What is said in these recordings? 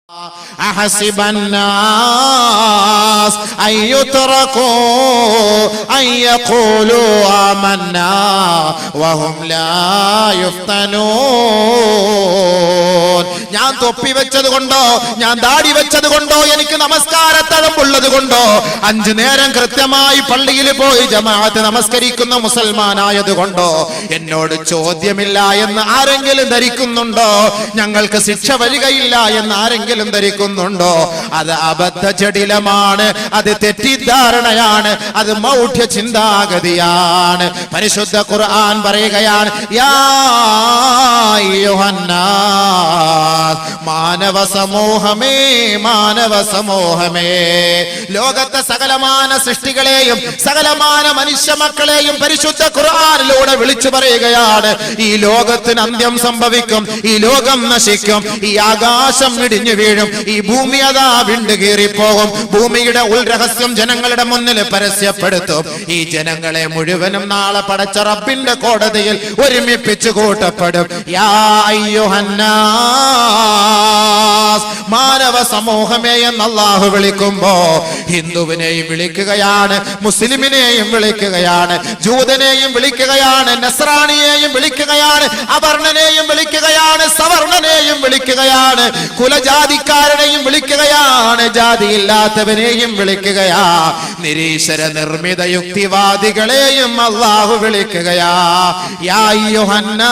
أحسب الناس أن يتركوا أن يقولوا آمنا وهم لا يفتنون. ഞാൻ തൊപ്പി വെച്ചത് കൊണ്ടോ, ഞാൻ ദാടി വെച്ചത് കൊണ്ടോ, എനിക്ക് നമസ്കാരത്തഴമ്പുള്ളത് കൊണ്ടോ, 5 നേരം കൃത്യമായി പള്ളിയിൽ പോയി ജമാഅത്ത് നമസ്കരിക്കുന്ന മുസൽമാനായത് കൊണ്ടോ എന്നോട് ചോദ്യമില്ല എന്ന് ആരെങ്കിലും ധരിക്കുന്നുണ്ടോ? ഞങ്ങൾക്ക് ശിക്ഷ വരികയില്ല എന്ന് ആരെങ്കിലും ധരിക്കുന്നുണ്ടോ? അത് അബദ്ധ ജഡിലമാണ്, അത് തെറ്റിദ്ധാരണയാണ്, അത് മൗഢ്യ ചിന്താഗതിയാണ്. പരിശുദ്ധ ഖുർആൻ പറയുകയാണ്, യാ അയ്യുഹന്നാസ്, മാനവ സമൂഹമേ, മാനവ സമൂഹമേ, ലോകത്തെ സകലമാന സൃഷ്ടികളെയും സകലമാന മനുഷ്യ മക്കളെയും പരിശുദ്ധ ഖുർആനിലൂടെ വിളിച്ചു പറയുകയാണ്. ഈ ലോകത്തിന് അന്ത്യം സംഭവിക്കും, ഈ ലോകം നശിക്കും, ഈ ആകാശം ഇടിഞ്ഞു വീഴും, ഈ ഭൂമി അതാ വിണ്ടുകീറിപ്പോകും, ഭൂമിയുടെ ഉൾരഹസ്യം ജനങ്ങളുടെ മുന്നിൽ പരസ്യപ്പെടുത്തും. ഈ ജനങ്ങളെ മുഴുവനും നാളെ പടച്ച റബ്ബിന്റെ കോടതിയിൽ ഒരുമിപ്പിച്ചു കൂട്ടപ്പെടും. യാ അയ്യുഹന്നാസ്, മാനവ സമൂഹമേ എന്ന് അല്ലാഹു വിളിക്കുമ്പോ ഹിന്ദുവിനെയും വിളിക്കുകയാണ്, മുസ്ലിമിനെയും വിളിക്കുകയാണ്, ജൂതനെയും വിളിക്കുകയാണ്, നസ്രാണിയെയും വിളിക്കുകയാണ്, അവർണനെയും വിളിക്കുകയാണ്, സവർണനെയും വിളിക്കുകയാണ്, കുലജാതിക്കാരനെയും വിളിക്കുകയാണ്, ജാതിയില്ലാത്തവനെയും വിളിക്കുകയാ, നിരീശ്വര നിർമ്മിത യുക്തിവാദികളെയും അല്ലാഹു വിളിക്കുകയാ. യാ അയ്യുഹന്നാസ്,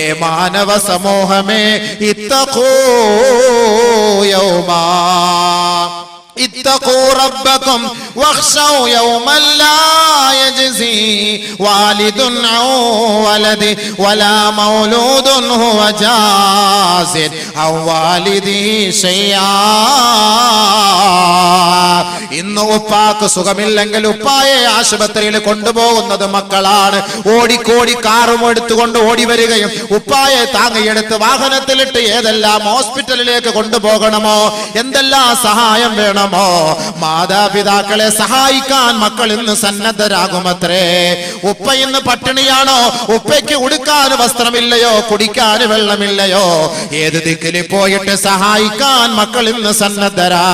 ഏ മാനവ സമൂഹമേ, ഇത്തഖൂ യൗമാ اتقوا ربكم واخشوا يوما لا يجزي والد عن ولده ولا مولود هو جاز عن والده شيئا. ഇന്ന് ഉപ്പാക്ക് സുഖമില്ലെങ്കിൽ ഉപ്പായെ ആശുപത്രിയിൽ കൊണ്ടുപോകുന്നത് മക്കളാണ്. ഓടിക്കോടി കാറും എടുത്തുകൊണ്ട് ഓടി വരികയും ഉപ്പായെ താങ്ങിയെടുത്ത് വാഹനത്തിലിട്ട് ഏതെല്ലാം ഹോസ്പിറ്റലിലേക്ക് കൊണ്ടുപോകണമോ, എന്തെല്ലാം സഹായം വേണമോ, മാതാപിതാക്കളെ സഹായിക്കാൻ മക്കൾ ഇന്ന് സന്നദ്ധരാകുമത്രേ. ഉപ്പ ഇന്ന് പട്ടിണിയാണോ? ഉപ്പയ്ക്ക് ഉടുക്കാൻ വസ്ത്രമില്ലയോ, കുടിക്കാൻ വെള്ളമില്ലയോ? ഏത് ദിക്കിൽ പോയിട്ട് സഹായിക്കാൻ മക്കൾ ഇന്ന് സന്നദ്ധരാ.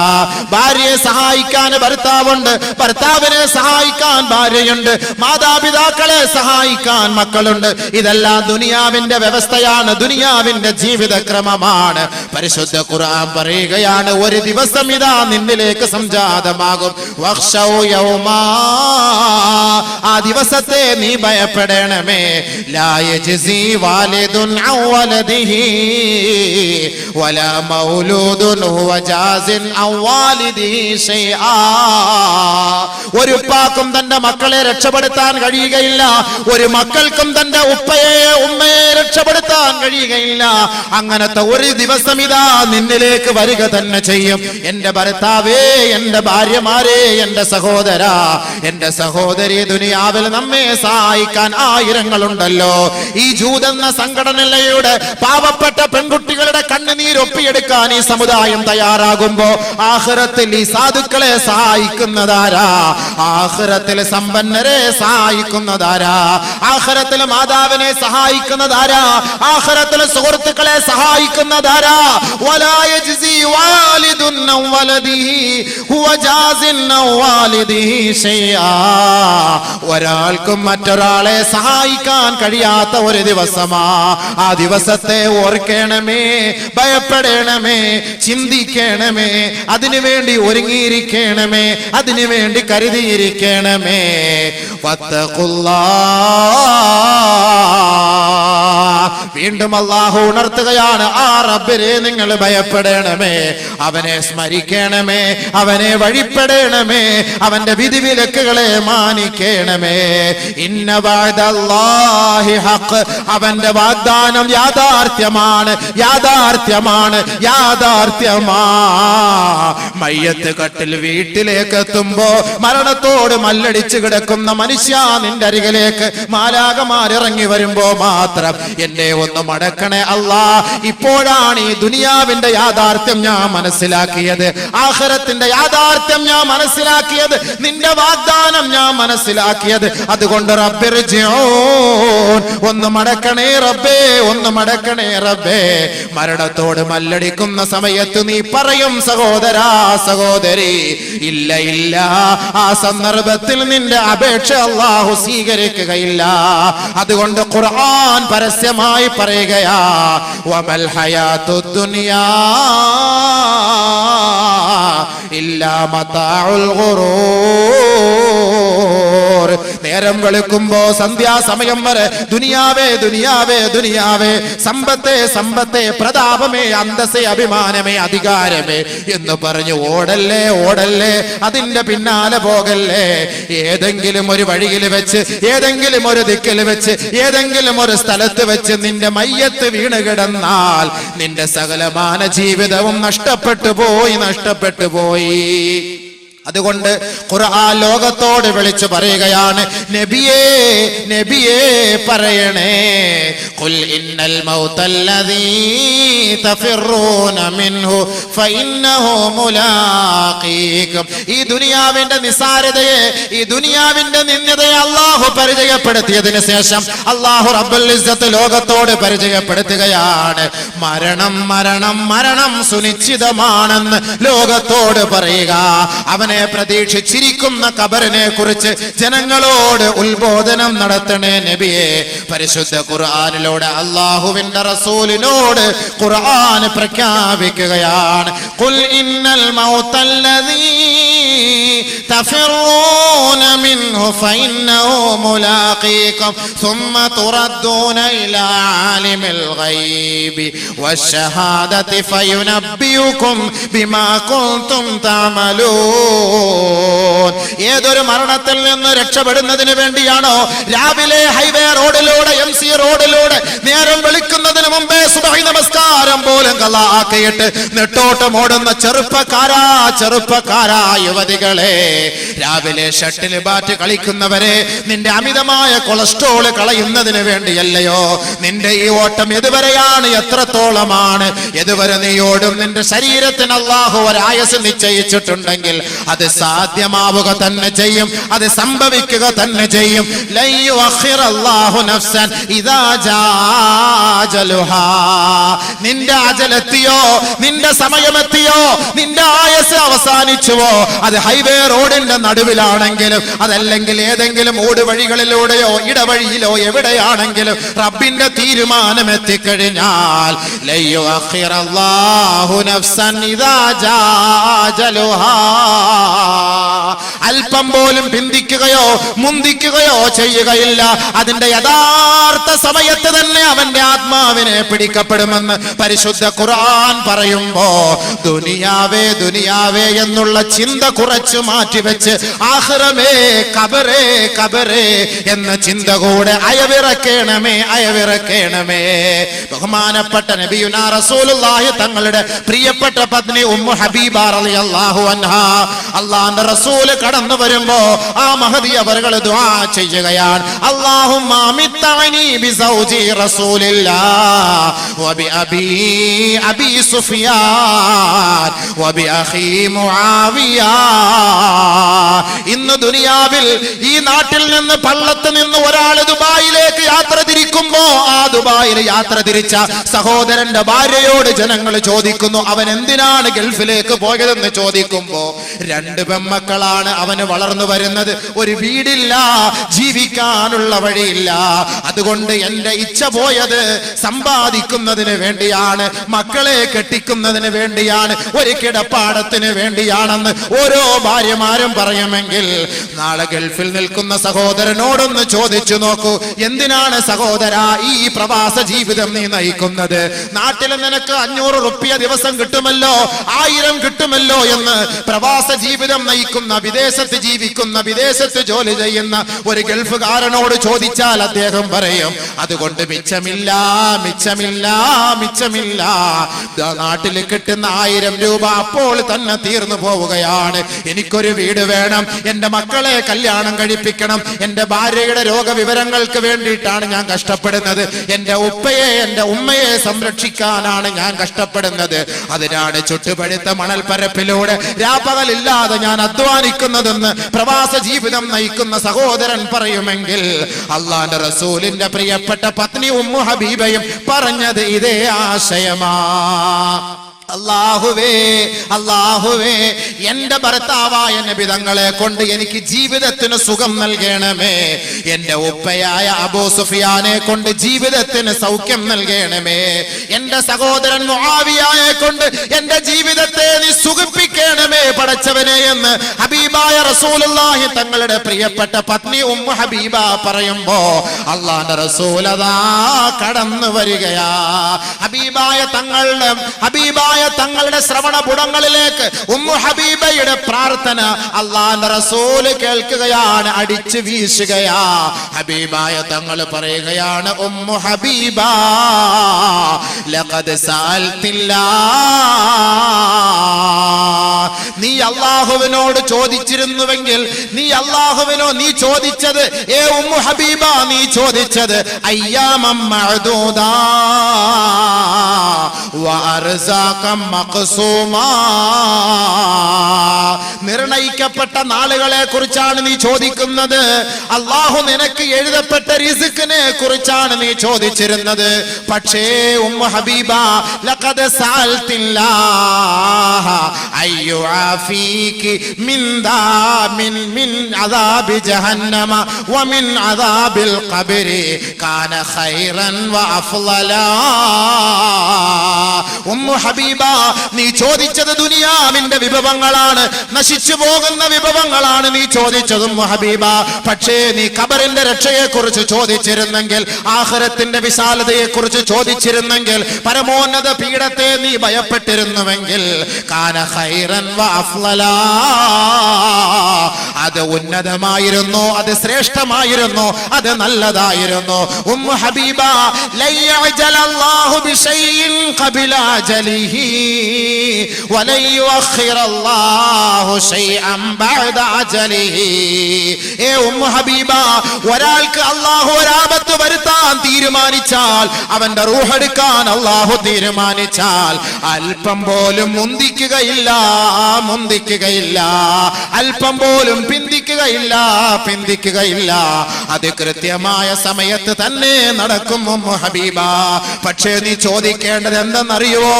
ഭാര്യയെ സഹായിക്കാൻ ഭർത്താവുണ്ട്, ഭർത്താവിനെ സഹായിക്കാൻ ഭാര്യയുണ്ട്, മാതാപിതാക്കളെ സഹായിക്കാൻ മക്കളുണ്ട്. ഇതെല്ലാം ദുനിയാവിന്റെ വ്യവസ്ഥയാണ്, ദുനിയാവിന്റെ ജീവിതക്രമമാണ്. പരിശുദ്ധ ഖുർആൻ പറയുകയാണ്, ഒരു ദിവസം ഇതാ നിന്നിലേക്ക് സംജാതമാകും. വഖ്ശൗ യൗമാ, ആ ദിവസത്തെ നീ ഭയപ്പെടണമേ. ലാ യജ്സി വാലിദുൻ അൻ വലദിഹി വലാ മൗലൂദുൻ ഹുവ ജാസിൻ അൻ വാലിദിഹി ശൈആ. ഒരു ഉപ്പാക്കും തന്റെ മക്കളെ രക്ഷപ്പെടുത്താൻ കഴിയുകയില്ല, ഒരു മക്കൾക്കും തന്റെ ഉപ്പയെ ഉമ്മയെ രക്ഷപ്പെടുത്താൻ കഴിയുകയില്ല. അങ്ങനത്തെ ഒരു ദിവസം ഇതാ നിന്നിലേക്ക് വരിക തന്നെ ചെയ്യും. എന്റെ ഭർത്താവേ, എന്റെ ഭാര്യമാരെ, എന്റെ സഹോദര, എന്റെ സഹോദരി, ദുനിയാവിൽ നമ്മെ സഹായിക്കാൻ ആയിരങ്ങളുണ്ടല്ലോ. ഈ ജൂതെന്ന സംഘടനയുടെ പാവപ്പെട്ട പെൺകുട്ടികളുടെ കണ്ണുനീരൊപ്പിയെടുക്കാൻ ഈ സമുദായം തയ്യാറാകുമ്പോ ആഖിറത്തിൽ ഈ സാധുക്കളെ സഹായിക്കുന്നതാരാ? ആഖിറത്തിൽ സമ്പന്നരെ സഹായിക്കുന്നതാരാ? ആഖിറത്തിൽ മാതാവിനെ സഹായിക്കുന്നതാരാ? ആഖിറത്തിൽ സുഹൃത്തുക്കളെ സഹായിക്കുന്നതാരാ? വലാ യജ്സി വാലിദുൻ അൻ വലദിഹി ഹുവ ജാസിൻ അൻ വാലിദിഹി ശൈആ. ഒരാൾക്കും മറ്റൊരാളെ സഹായിക്കാൻ കഴിയാത്ത ഒരു ദിവസമാ. ആ ദിവസത്തെ ഓർക്കണമേ, ഭയപ്പെടണമേ, ചിന്തിക്കണമേ, അതിനുവേണ്ടി ഒരുങ്ങിയിരിക്കണമേ, അതിനുവേണ്ടി കരുതിയിരിക്കണമേ. വീണ്ടും അല്ലാഹു ഉണർത്തുകയാണ്, ആ റബ്ബിനെ നിങ്ങൾ ഭയപ്പെടണമേ, അവനെ സ്മരിക്കണമേ, അവനെ വഴിപ്പെടണമേ, അവന്റെ വിധിവിലക്കുകളെ മാനിക്കണമേ. ഇന്ന വഅദല്ലാഹി ഹഖ്, അവന്റെ വാഗ്ദാനം യാഥാർത്ഥ്യമാണ്, യാഥാർത്ഥ്യമാണ്, യാഥാർത്ഥ്യമാ. മയ്യത്ത് കട്ടിൽ വീട്ടിലേക്ക് എത്തുമ്പോ മരണത്തോട് മല്ലടിച്ചു കിടക്കുന്ന മനുഷ്യ, നിന്റെ അരികിലേക്ക് മാലാഖമാർ ഇറങ്ങി വരുമ്പോ മാത്രം എന്നെ ഒന്ന് മടക്കണേ അല്ലാ. ഇപ്പോഴാണ് ഈ ദുനിയാവിന്റെ യാഥാർത്ഥ്യം ഞാൻ മനസ്സിലാക്കിയത്, ആഖിറത്തിന്റെ യാഥാർത്ഥ്യം ഞാൻ മനസ്സിലാക്കിയത്, നിന്റെ വാഗ്ദാനം ഞാൻ മനസ്സിലാക്കിയത്. അതുകൊണ്ട് റബ്ബിർജിഊൻ, ഒന്ന് മടക്കണേ റബ്ബേ, ഒന്ന് മടക്കണേ റബ്ബേ. മരണത്തോട് മല്ലടിക്കുന്ന സമയത്ത് നീ പറയും സഹോദരാ സഹോദരി, ഇല്ല ഇല്ല, ആ സന്ദർഭത്തിൽ നിന്റെ അപേക്ഷ അല്ലാഹു സ്വീകരിക്കുകയില്ല. അതുകൊണ്ട് ഖുർആൻ പരസ്യമായി പറയുകയാ, വമൽ ഹയാത്തുദ് ദുനിയാ ഇല്ലാ മതാഉൽ ഗുറൂർ. നേരം വെളുക്കുമ്പോ സന്ധ്യാസമയം വരെ ദുനിയാവേ ദുനിയാവേ ദുനിയാവേ, സമ്പത്തെ സമ്പത്തെ, പ്രതാപമേ, അന്തസ്സേ, അഭിമാനമേ, അധികാരമേ എന്ന് പറഞ്ഞു ഓടല്ലേ ഓടല്ലേ, അതിന്റെ പിന്നാലെ പോകല്ലേ. ഏതെങ്കിലും ഒരു വഴിയിൽ വെച്ച്, ഏതെങ്കിലും ഒരു ദിക്കിൽ വെച്ച്, ഏതെങ്കിലും ഒരു സ്ഥലത്ത് വെച്ച് നിന്റെ മയ്യത്ത് വീണ് കിടന്നാൽ നിന്റെ സകലമാന ജീവിതവും നഷ്ടപ്പെട്ടു പോയി, നഷ്ടപ്പെട്ടു പോയി. അതുകൊണ്ട് ഖുർആൻ ലോകത്തോട് വിളിച്ചു പറയുകയാണ്, നബിയേ നബിയേ പറയണേ, ഖുൽ ഇന്നൽ മൗതല്ലദീ തഫിറൂന മിൻഹു ഫഇന്നഹു മുലാഖീകും. ഈ ദുനിയാവിന്റെ നിസാരതയെ, ഈ ദുനിയാവിന്റെ നിന്ദതയെ അല്ലാഹു പരിചയപ്പെടുത്തിയതിനു ശേഷം അല്ലാഹു റബ്ബുൽ ഇസ്സത്ത് ലോകത്തോട് പരിചയപ്പെടുത്തുകയാണ്, മരണം മരണം മരണം സുനിശ്ചിതമാണെന്ന് ലോകത്തോട് പറയുക. അവൻ പ്രതീക്ഷിച്ചിരിക്കുന്ന ഖബറിനെ കുറിച്ച് ജനങ്ങളോട് ഉത്ബോധനം നടത്തണേ നബിയെ. പരിശുദ്ധ ഖുർആനിലൂടെ അല്ലാഹുവിന്റെ റസൂലിനോട് ഖുർആൻ പ്രഖ്യാപിക്കുകയാണ്, ഖുൽ ഇന്നൽ മൗതല്ലദീ തഫിറൂന മിൻഹു ഫഇന്നഹു മുലാഖീകും സുമ്മ തുറദ്ദൂന ഇലാ ആലിമിൽ ഗൈബി വശഹാദതി ഫയുനബ്ബിയുകും ബിമാ കുൻതും തഅമലൂൻ. ഏതൊരു മരണത്തിൽ നിന്ന് രക്ഷപ്പെടുന്നതിന് വേണ്ടിയാണോ രാവിലെ ഹൈവേ റോഡിലൂടെ, MC റോഡിലൂടെ നേരം വെളുക്കുന്നതിന് മുമ്പേ സുബഹി നമസ്കാരം പോലും ഖളാ ആക്കിയിട്ട് നെട്ടോട്ടം ഓടുന്ന ചെറുപ്പക്കാരാ ചെറുപ്പക്കാരാ യുവതികളെ, രാവിലെ ഷട്ടിൽ ബാറ്റ് കളിക്കുന്നവരെ, നിന്റെ അമിതമായ കൊളസ്ട്രോൾ കളയുന്നതിന് വേണ്ടിയല്ലയോ? നിന്റെ ഈ ഓട്ടം എതുവരെയാണ്, എത്രത്തോളമാണ്, എതുവരെ നീ ഓടും? നിന്റെ ശരീരത്തിന് അല്ലാഹു ഒരായുസ് നിശ്ചയിച്ചിട്ടുണ്ടെങ്കിൽ അത് സാധ്യമാവുക തന്നെ ചെയ്യും, അത് സംഭവിക്കുക തന്നെ ചെയ്യും. ലൻ യുഅഖിറല്ലാഹു നഫ്സൻ ഇദാ ജാ അജലുഹാ. നിന്റെ അജലെത്തിയോ, നിന്റെ സമയമെത്തിയോ, നിന്റെ ആയുസ് അവസാനിച്ചുവോ, അത് ഹൈവേ റോഡിന്റെ നടുവിലാണെങ്കിലും അതല്ലെങ്കിൽ ഏതെങ്കിലും ഊടുവഴികളിലൂടെയോ ഇടവഴിയിലോ എവിടെയാണെങ്കിലും റബ്ബിന്റെ തീരുമാനം എത്തിക്കഴിഞ്ഞാൽ ലൻ യുഅഖിറല്ലാഹു നഫ്സൻ ഇദാ ജാ അജലുഹാ. അല്പം പോലും പിന്തിക്കുകയോ മുന്തിക്കുകയോ ചെയ്യുകയില്ല. അതിന്റെ യഥാർത്ഥ സമയത്ത് തന്നെ അവന്റെ ആത്മാവിനെ പിടിക്കപ്പെടുമെന്ന് പരിശുദ്ധ ഖുർആൻ പറയുമ്പോ, ദുനിയാവേ ദുനിയാവേ എന്നുള്ള ചിന്ത കുറച്ചു മാറ്റിവെച്ച് ആഖിറമേ ഖബറേ ഖബറേ എന്ന ചിന്ത കൂടെ അയവിറക്കേണമേ അയവിറക്കേണമേ. ബഹുമാനപ്പെട്ട നബിയുനാ റസൂലുള്ളാഹി തങ്ങളുടെ പ്രിയപ്പെട്ട പത്നി ഉമ്മു ഹബീബ റളിയല്ലാഹു അൻഹാ, അല്ലാഹുവിന്റെ റസൂൽ കടന്നു വരുമ്പോ ആ മഹദി അവர்கள் ദുആ ചെയ്യുകയാണ്, അല്ലാഹുമ്മ അമിത്തനി ബിസൗജി റസൂലില്ലാഹ് വബി അബി സുഫിയാൻ വബി അഖി മുആവിയ. ഇന്ന് ദുനിയാവിൽ ഈ നാട്ടിൽ നിന്ന് പള്ളത്ത് നിന്ന് ഒരാൾ ദുബായിലേക്ക് യാത്ര തിരിക്കുമ്പോ ആ ദുബായിൽ യാത്ര തിരിച്ച സഹോദരന്റെ ഭാര്യയോട് ജനങ്ങൾ ചോദിക്കുന്നു, അവൻ എന്തിനാണ് ഗൾഫിലേക്ക് പോയതെന്ന് ചോദിക്കുമ്പോ, 2 പെൺമക്കളാണ് അവന് വളർന്നു വരുന്നത്, ഒരു വീടില്ല, ജീവിക്കാനുള്ള വഴിയില്ല, അതുകൊണ്ട് എന്റെ ഇച്ഛ പോയത് സമ്പാദിക്കുന്നതിന് വേണ്ടിയാണ്, മക്കളെ കെട്ടിക്കുന്നതിന് വേണ്ടിയാണ്, ഒരു കിടപ്പാടത്തിന് വേണ്ടിയാണെന്ന് ഓരോ ഭാര്യമാരും പറയുമെങ്കിൽ, നാളെ ഗൾഫിൽ നിൽക്കുന്ന സഹോദരനോടൊന്ന് ചോദിച്ചു നോക്കൂ, എന്തിനാണ് സഹോദര ഈ പ്രവാസ ജീവിതം നീ നയിക്കുന്നത്? നാട്ടിൽ നിനക്ക് 500 റുപ്യ ദിവസം കിട്ടുമല്ലോ, 1000 കിട്ടുമല്ലോ എന്ന് പ്രവാസ ജീവിതം നയിക്കുന്ന, വിദേശത്ത് ജീവിക്കുന്ന, വിദേശത്ത് ജോലി ചെയ്യുന്ന ഒരു ഗൾഫുകാരനോട് ചോദിച്ചാൽ അദ്ദേഹം പറയും, അതുകൊണ്ട് മിച്ചമില്ല, മിച്ചമില്ല, മിച്ചമില്ല. നാട്ടിൽ കിട്ടുന്ന 1000 രൂപ അപ്പോൾ തന്നെ തീർന്നു പോവുകയാണ്. എനിക്കൊരു വീട് വേണം, എന്റെ മക്കളെ കല്യാണം കഴിപ്പിക്കണം, എന്റെ ഭാര്യയുടെ രോഗവിവരങ്ങൾക്ക് വേണ്ടിയിട്ടാണ് ഞാൻ കഷ്ടപ്പെടുന്നത്, എന്റെ ഉപ്പയെ എന്റെ ഉമ്മയെ സംരക്ഷിക്കാനാണ് ഞാൻ കഷ്ടപ്പെടുന്നത്, അതിനാണ് ചുട്ടുപഴുത്ത മണൽപ്പരപ്പിലൂടെ രാപ്പകലില്ലാതെ ഞാൻ അധ്വാനിക്കുന്നതെന്ന് പ്രവാസ ജീവിതം നയിക്കുന്ന സഹോദരൻ പറയുമെങ്കിൽ, അള്ളാന്റെ റസൂലിന്റെ പ്രിയപ്പെട്ട പത്നി ഉമ്മു ഹബീബയും പറഞ്ഞത് ഇതേ ആശയമാ. അല്ലാഹുവേ, അല്ലാഹുവേ, എന്റെ ഭർത്താവായ നബി തങ്ങളെ കൊണ്ട് എനിക്ക് ജീവിതത്തിന് സുഖം നൽകണമേ, എന്റെ ഉപ്പയായ അബൂ സുഫിയാനെ കൊണ്ട് ജീവിതത്തിന് സൗഖ്യം നൽകണമേ, എന്റെ സഹോദരൻ മുആവിയയെ കൊണ്ട് എന്റെ ജീവിതത്തെ നീ സുഖിപ്പിക്കണമേ പടച്ചവനെ എന്ന് ഹബീബായ റസൂലുള്ളാഹി തങ്ങളുടെ പ്രിയപ്പെട്ട പത്നി ഉമ്മു ഹബീബ പറയുമ്പോ അല്ലാഹുവിന്റെ റസൂൽ അതാ കടന്നു വരികയാ. ഹബീബായ തങ്ങളുടെ ശ്രവണപുടങ്ങളിലേക്ക് ഉമ്മു ഹബീബയുടെ പ്രാർത്ഥന അല്ലാഹുവിന്റെ റസൂൽ കേൾക്കുകയാണ്, അടിച്ചു വീശുകയാ. ഹബീബായ തങ്ങൾ പറയുകയാണ്, ഉമ്മു ഹബീബ ലഖദ് സഅൽതില്ലാ, നീ അല്ലാഹുവിനോട് ചോദിച്ചിരുന്നുവെങ്കിൽ, നീ ചോദിച്ചത്, ഏ ഉമ്മു ഹബീബ, നീ ചോദിച്ചത് അയ്യാമം മഅദൂദാ വഅർസാഖം മഖ്സൂമാ, നിർണയിക്കപ്പെട്ട നാളുകളെ കുറിച്ചാണ് നീ ചോദിക്കുന്നത്. അല്ലാഹു നിനക്ക് എഴുതപ്പെട്ട റിസ്കിനെ കുറിച്ചാണ് നീ ചോദിച്ചിരുന്നത്. പക്ഷേ ഉമ്മു ഹബീബ ലഖദ് സഅൽതില്ലാഹ അയ്യുആഫീകി മിൻ അദാബി ജഹന്നമ വമിൻ അദാബിൽ ഖബ്രി കാന ഖൈറൻ വഅഫ്ളലാ. ഉമ്മു ഹബീബ, നീ ചോദിച്ചത് ദുനിയാവിന്റെ വിഭവങ്ങളാണ്, നശിച്ചു പോകുന്ന വിഭവങ്ങളാണ് നീ ചോദിച്ചത് ഉമ്മു ഹബീബ. പക്ഷേ നീ ഖബറിന്റെ രക്ഷയെ കുറിച്ച് ചോദിച്ചിരുന്നെങ്കിൽ, ആഖിറത്തിന്റെ വിശാലതയെ കുറിച്ച് ചോദിച്ചിരുന്നെങ്കിൽ, പരമോന്നത പീഠത്തെ നീ ഭയപ്പെട്ടിരുന്നുവെങ്കിൽ, കാന ഖൈറൻ വഅഫ്ളലാ, അത് ഉന്നതമായിരുന്നു, അത് ശ്രേഷ്ഠമായിരുന്നു, അത് നല്ലതായിരുന്നു. ഉമ്മു ഹബീബ, ലയഅജലല്ലാഹു ബിശൈഇൻ ഖബല അജലിഹി വലൻ യുഅഖിറല്ലാഹു ശൈഅൻ ബഅദ അജലിഹി. ഏ ഉമ്മു ഹബീബ, ഒരാൾക്ക് അല്ലാഹു ഒരാപത്ത് വരുത്താൻ തീരുമാനിച്ചാൽ, അവന്റെ റൂഹ് എടുക്കാൻ അല്ലാഹു തീരുമാനിച്ചാൽ, അല്പം പോലും മുന്തിക്കുകയില്ല, അല്പം പോലും പിന്തിക്കുകയില്ല. അത് കൃത്യമായ സമയത്ത് തന്നെ നടക്കും ഉമ്മു ഹബീബ. പക്ഷേ നീ ചോദിക്കേണ്ടത് എന്തെന്നറിയുവോ?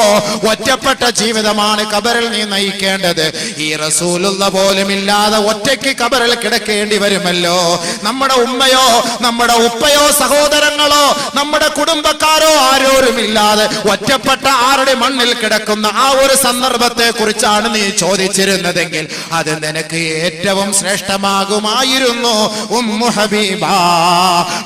ഒറ്റപ്പെട്ട ജീവിതമാണ് ഖബറിൽ നീ നയിക്കേണ്ടത്. ഈ റസൂലുള്ള പോലും ഇല്ലാതെ ഒറ്റയ്ക്ക് ഖബറിൽ കിടക്കേണ്ടി വരുമല്ലോ. നമ്മുടെ ഉമ്മയോ നമ്മുടെ ഉപ്പയോ സഹോദരങ്ങളോ നമ്മുടെ കുടുംബക്കാരോ ആരോരുമില്ലാതെ ഒറ്റപ്പെട്ട ആരുടെ മണ്ണിൽ കിടക്കുന്ന ആ ഒരു സന്ദർഭത്തെ കുറിച്ചാണ് നീ ചോദിച്ചിരുന്നതെങ്കിൽ, അത് നിനക്ക് ഏറ്റവും ശ്രേഷ്ഠമാകുമായിരുന്നു ഉമ്മു ഹബീബ.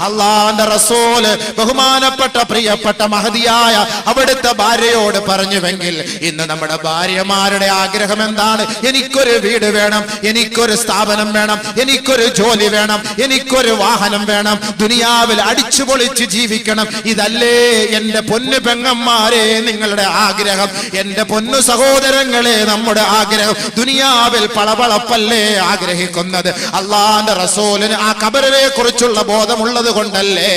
അല്ലാഹുവിന്റെ റസൂല് ബഹുമാനപ്പെട്ട പ്രിയപ്പെട്ട മഹദിയായ അവിടുത്തെ ഭാര്യയോട് പറഞ്ഞുവെങ്കിൽ, ഇന്ന് നമ്മുടെ ഭാര്യമാരുടെ ആഗ്രഹം എന്താണ്? എനിക്കൊരു വീട് വേണം, എനിക്കൊരു സ്ഥാപനം വേണം, എനിക്കൊരു ജോലി വേണം, എനിക്കൊരു വാഹനം വേണം, ദുനിയാവിൽ അടിച്ചുപൊളിച്ച് ജീവിക്കണം. ഇതല്ലേ എന്റെ പൊന്നു പെങ്ങന്മാരെ നിങ്ങളുടെ ആഗ്രഹം? എന്റെ പൊന്നു സഹോദരങ്ങളെ നമ്മുടെ ആഗ്രഹം? ദുനിയാവിൽ പളപളപ്പല്ലേ ആഗ്രഹിക്കുന്നത്? അല്ലാഹുവിന്റെ റസൂലിന് ആ ഖബറിനെ കുറിച്ചുള്ള ബോധമുള്ളത് കൊണ്ടല്ലേ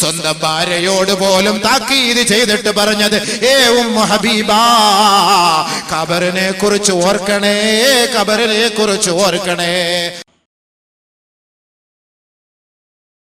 സ്വന്തം ഭാര്യയോട് പോലും താക്കീത് ചെയ്തിട്ട് പറഞ്ഞത്, ഏ ഉമ്മു ഹബീബ, ഖബറിനെ കുറിച്ച് ഓർക്കണേ, ഖബറിനെ കുറിച്ച് ഓർക്കണേ.